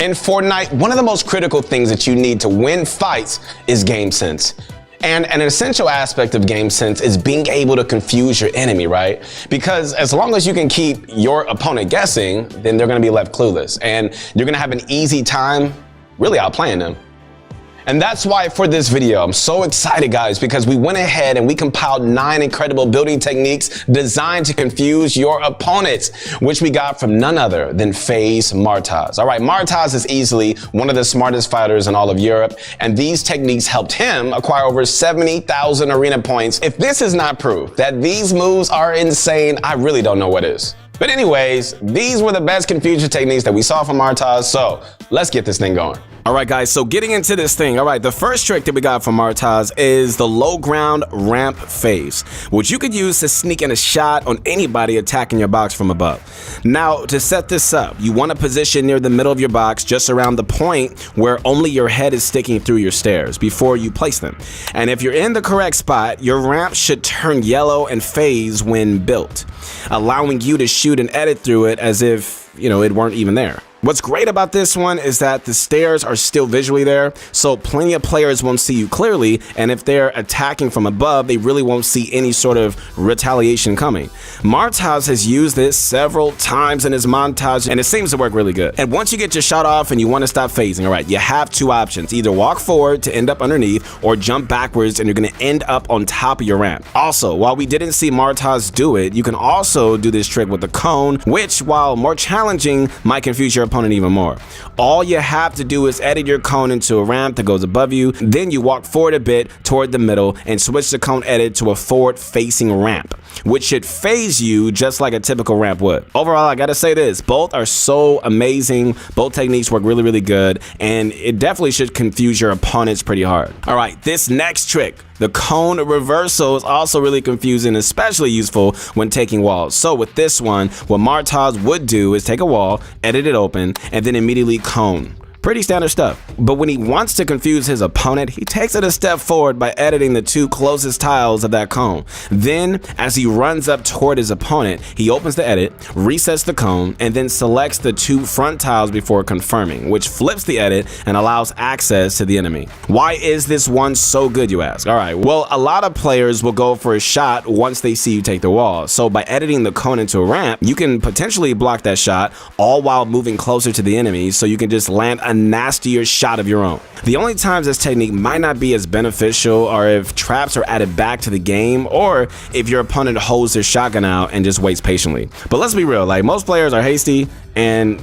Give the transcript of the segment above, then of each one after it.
In Fortnite, one of the most critical things that you need to win fights is game sense. And an essential aspect of game sense is being able to confuse your enemy, right? Because as long as you can keep your opponent guessing, then they're gonna be left clueless. And you're gonna have an easy time really outplaying them. And that's why for this video, I'm so excited, guys, because we went ahead and we compiled 9 incredible building techniques designed to confuse your opponents, which we got from none other than FaZe Martoz. All right, Martoz is easily one of the smartest fighters in all of Europe, and these techniques helped him acquire over 70,000 arena points. If this is not proof that these moves are insane, I really don't know what is. But anyways, these were the best confusion techniques that we saw from Martoz, so let's get this thing going. All right, guys, so getting into this thing. All right, the first trick that we got from Martoz is the low ground ramp phase, which you could use to sneak in a shot on anybody attacking your box from above. Now, to set this up, you want to position near the middle of your box, just around the point where only your head is sticking through your stairs before you place them. And if you're in the correct spot, your ramp should turn yellow and phase when built, allowing you to shoot and edit through it as if, it weren't even there. What's great about this one is that the stairs are still visually there, so plenty of players won't see you clearly, and if they're attacking from above, they really won't see any sort of retaliation coming. Martoz has used this several times in his montage, and it seems to work really good. And once you get your shot off and you want to stop phasing, all right, you have 2 options. Either walk forward to end up underneath, or jump backwards and you're going to end up on top of your ramp. Also, while we didn't see Martoz do it, you can also do this trick with the cone, which, while more challenging, might confuse your opponent even more. All you have to do is edit your cone into a ramp that goes above you, then you walk forward a bit toward the middle and switch the cone edit to a forward facing ramp, which should phase you just like a typical ramp would. Overall, I gotta say this, both are so amazing, both techniques work really, really good, and it definitely should confuse your opponents pretty hard. All right, this next trick, the cone reversal, is also really confusing, especially useful when taking walls. So with this one, what Martoz would do is take a wall, edit it open, and then immediately cone. Pretty standard stuff. But when he wants to confuse his opponent, he takes it a step forward by editing the 2 closest tiles of that cone. Then, as he runs up toward his opponent, he opens the edit, resets the cone, and then selects the 2 front tiles before confirming, which flips the edit and allows access to the enemy. Why is this one so good, you ask? All right, well, a lot of players will go for a shot once they see you take the wall. So by editing the cone into a ramp, you can potentially block that shot, all while moving closer to the enemy, so you can just land a nastier shot of your own. The only times this technique might not be as beneficial are if traps are added back to the game, or if your opponent holds their shotgun out and just waits patiently. But let's be real, like, most players are hasty and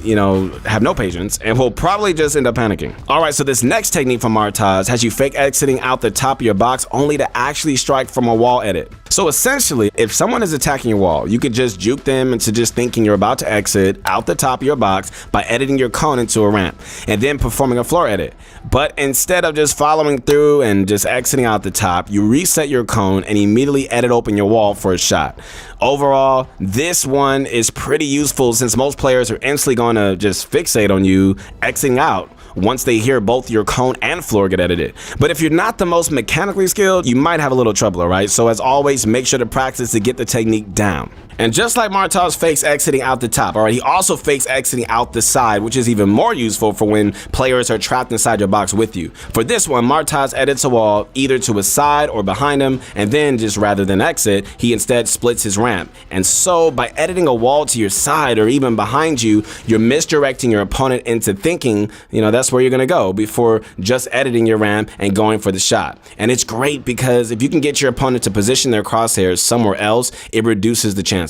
have no patience and will probably just end up panicking. All right, so this next technique from Martoz has you fake exiting out the top of your box only to actually strike from a wall edit. So essentially, if someone is attacking your wall, you could just juke them into just thinking you're about to exit out the top of your box by editing your cone into a ramp and then performing a floor edit. But instead of just following through and just exiting out the top, you reset your cone and immediately edit open your wall for a shot. Overall, this one is pretty useful since most players are instantly going to just fixate on you exiting out once they hear both your cone and floor get edited. But if you're not the most mechanically skilled, you might have a little trouble, all right? So as always, make sure to practice to get the technique down. And just like Martoz fakes exiting out the top, all right, he also fakes exiting out the side, which is even more useful for when players are trapped inside your box with you. For this one, Martoz edits a wall either to his side or behind him, and then just rather than exit, he instead splits his ramp. And so by editing a wall to your side or even behind you, you're misdirecting your opponent into thinking, that's where you're gonna go before just editing your ramp and going for the shot. And it's great because if you can get your opponent to position their crosshairs somewhere else, it reduces the chances.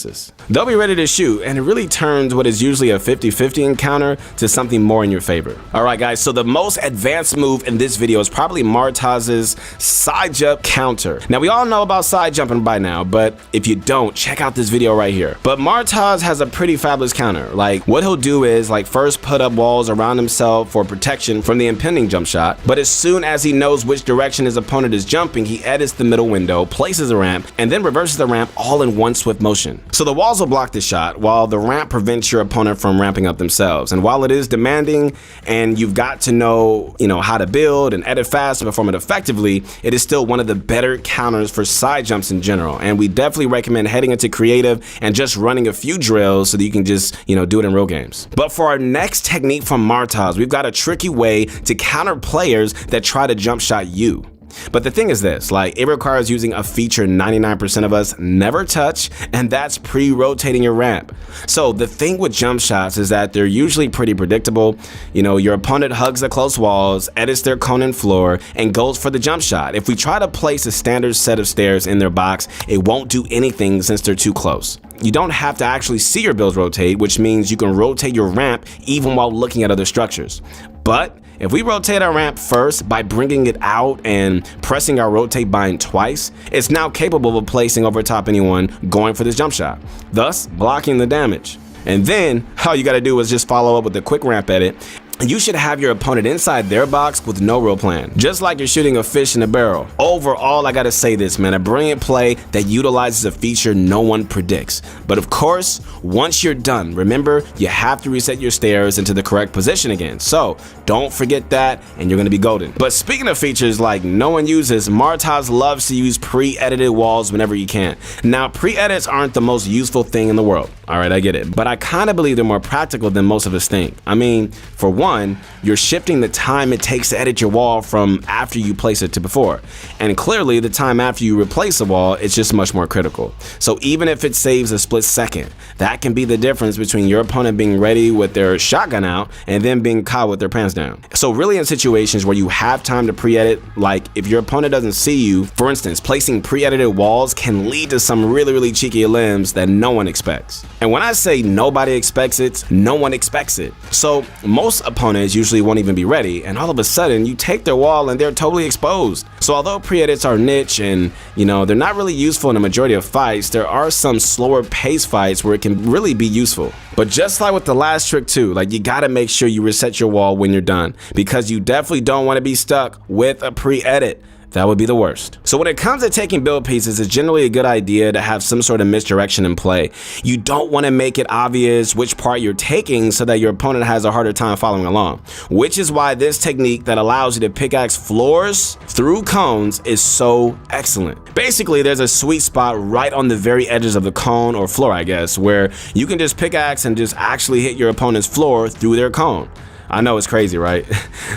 They'll be ready to shoot, and it really turns what is usually a 50-50 encounter to something more in your favor. All right, guys, so the most advanced move in this video is probably Martoz's side jump counter. Now, we all know about side jumping by now, but if you don't, check out this video right here. But Martoz has a pretty fabulous counter. Like, what he'll do is, first put up walls around himself for protection from the impending jump shot, but as soon as he knows which direction his opponent is jumping, he edits the middle window, places a ramp, and then reverses the ramp all in one swift motion. So the walls will block the shot, while the ramp prevents your opponent from ramping up themselves. And while it is demanding, and you've got to know, how to build and edit fast to perform it effectively, it is still one of the better counters for side jumps in general. And we definitely recommend heading into creative and just running a few drills so that you can just, do it in real games. But for our next technique from Martoz, we've got a tricky way to counter players that try to jump shot you. But the thing is this, it requires using a feature 99% of us never touch, and that's pre-rotating your ramp. So the thing with jump shots is that they're usually pretty predictable. Your opponent hugs the close walls, edits their cone and floor, and goes for the jump shot. If we try to place a standard set of stairs in their box, it won't do anything since they're too close. You don't have to actually see your builds rotate, which means you can rotate your ramp even while looking at other structures. But if we rotate our ramp first by bringing it out and pressing our rotate bind twice, it's now capable of placing over top anyone going for this jump shot, thus blocking the damage. And then all you gotta do is just follow up with a quick ramp edit. You should have your opponent inside their box with no real plan, just like you're shooting a fish in a barrel. Overall, I gotta say this, man, a brilliant play that utilizes a feature no one predicts. But of course, once you're done, remember, you have to reset your stairs into the correct position again. So don't forget that, and you're gonna be golden. But speaking of features like no one uses, Martoz loves to use pre-edited walls whenever you can. Now, pre-edits aren't the most useful thing in the world. All right, I get it. But I kind of believe they're more practical than most of us think. I mean, for one, you're shifting the time it takes to edit your wall from after you place it to before. And clearly, the time after you replace a wall is just much more critical. So even if it saves a split second, that can be the difference between your opponent being ready with their shotgun out and then being caught with their pants down. So really in situations where you have time to pre-edit, like if your opponent doesn't see you, for instance, placing pre-edited walls can lead to some really cheeky limbs that no one expects. And when I say nobody expects it, no one expects it. So most opponents usually won't even be ready, and all of a sudden you take their wall and they're totally exposed. So although pre-edits are niche and they're not really useful in a majority of fights, there are some slower pace fights where it can really be useful. But just like with the last trick too, you gotta make sure you reset your wall when you're done, because you definitely don't want to be stuck with a pre-edit. That would be the worst. So when it comes to taking build pieces, it's generally a good idea to have some sort of misdirection in play. You don't want to make it obvious which part you're taking so that your opponent has a harder time following along, which is why this technique that allows you to pickaxe floors through cones is so excellent. Basically, there's a sweet spot right on the very edges of the cone or floor, I guess, where you can just pickaxe and just actually hit your opponent's floor through their cone. I know it's crazy, right?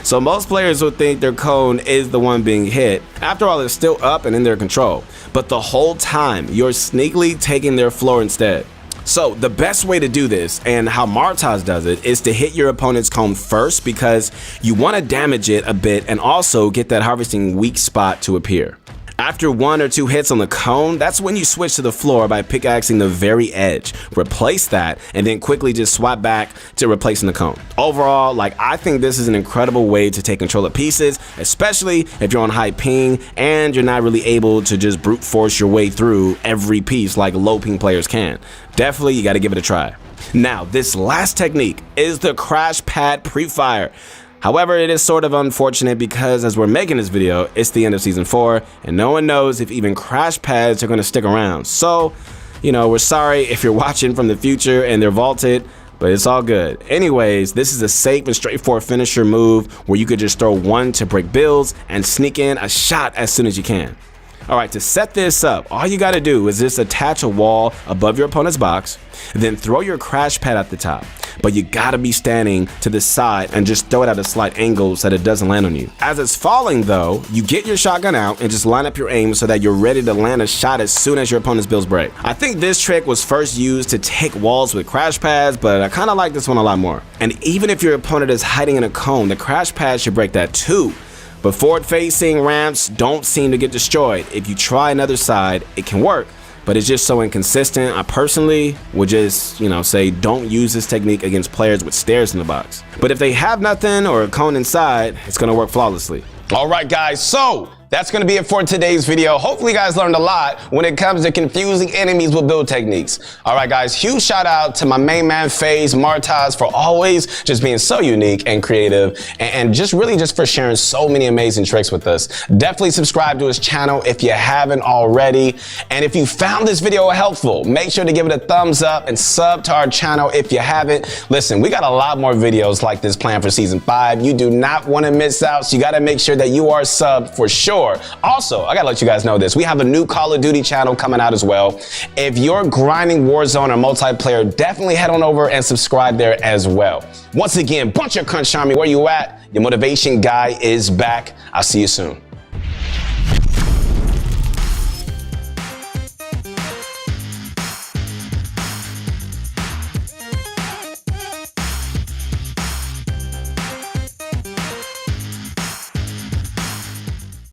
So most players would think their cone is the one being hit. After all, it's still up and in their control. But the whole time, you're sneakily taking their floor instead. So the best way to do this, and how Martoz does it, is to hit your opponent's cone first, because you want to damage it a bit and also get that harvesting weak spot to appear. After 1 or 2 hits on the cone, that's when you switch to the floor by pickaxing the very edge, replace that, and then quickly just swap back to replacing the cone. Overall, I think this is an incredible way to take control of pieces, especially if you're on high ping and you're not really able to just brute force your way through every piece like low ping players can. Definitely, you gotta give it a try. Now, this last technique is the crash pad pre-fire. However, it is sort of unfortunate because as we're making this video, it's the end of season 4 and no one knows if even crash pads are going to stick around. So, we're sorry if you're watching from the future and they're vaulted, but it's all good. Anyways, this is a safe and straightforward finisher move where you could just throw one to break builds and sneak in a shot as soon as you can. All right, to set this up, all you gotta do is just attach a wall above your opponent's box, then throw your crash pad at the top. But you gotta be standing to the side and just throw it at a slight angle so that it doesn't land on you. As it's falling though, you get your shotgun out and just line up your aim so that you're ready to land a shot as soon as your opponent's builds break. I think this trick was first used to take walls with crash pads, but I kinda like this one a lot more. And even if your opponent is hiding in a cone, the crash pad should break that too. But forward-facing ramps don't seem to get destroyed. If you try another side, it can work, but it's just so inconsistent. I personally would just, say don't use this technique against players with stairs in the box. But if they have nothing or a cone inside, it's gonna work flawlessly. All right, guys, so that's going to be it for today's video. Hopefully you guys learned a lot when it comes to confusing enemies with build techniques. All right, guys, huge shout out to my main man, FaZe, Martoz, for always just being so unique and creative and just really just for sharing so many amazing tricks with us. Definitely subscribe to his channel if you haven't already. And if you found this video helpful, make sure to give it a thumbs up and sub to our channel if you haven't. Listen, we got a lot more videos like this planned for season 5. You do not want to miss out, so you got to make sure that you are subbed for sure. Also, I got to let you guys know this. We have a new Call of Duty channel coming out as well. If you're grinding Warzone or multiplayer, definitely head on over and subscribe there as well. Once again, bunch of Crunch Army, where you at? Your motivation guy is back. I'll see you soon.